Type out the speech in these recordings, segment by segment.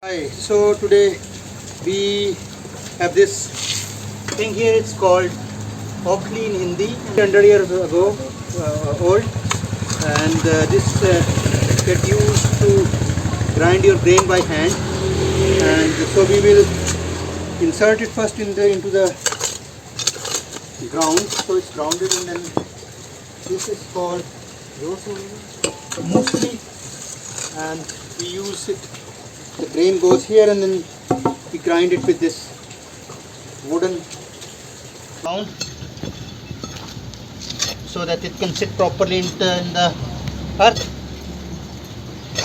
Hi, so today we have this thing here. It's called Oakley in Hindi, 100 years ago old, and this get used to grind your grain by hand. And so we will insert it first into the ground, so it's grounded, and then this is called musli, and we use it. The grain goes here and then we grind it with this wooden ground so that it can sit properly in the earth,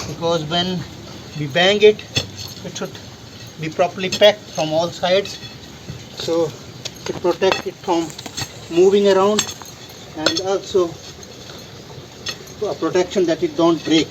because when we bang it, it should be properly packed from all sides, so it protects it from moving around, and also a protection that it don't break.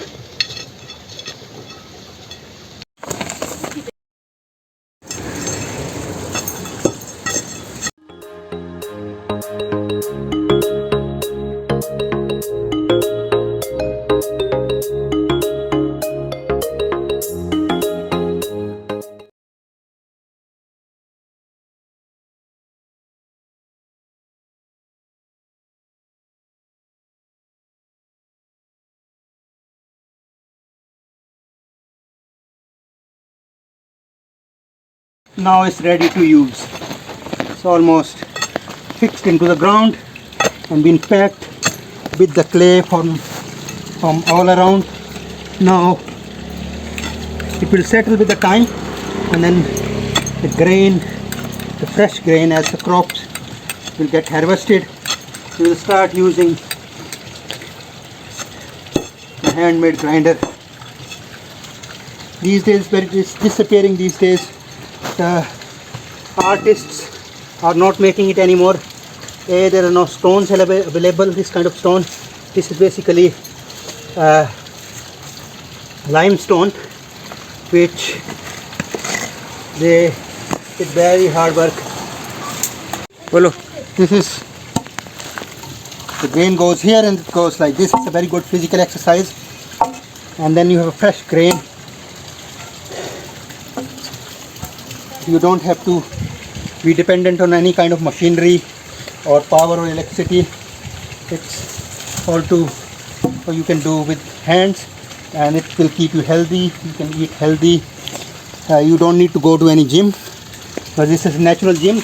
Now it's ready to use. It's almost fixed into the ground and been packed with the clay from all around. Now it will settle with the time, and then the grain, the fresh grain, as the crops will get harvested, we will start using the handmade grinder. These days, but it is disappearing these days. The artists are not making it anymore. There are no stones available, this kind of stone. This is basically limestone, which they did very hard work. Well, this is, the grain goes here and it goes like this. It's a very good physical exercise, and then you have a fresh grain. You don't have to be dependent on any kind of machinery or power or electricity. It's all you can do with hands, and it will keep you healthy. You can eat healthy. You don't need to go to any gym, because this is a natural gym.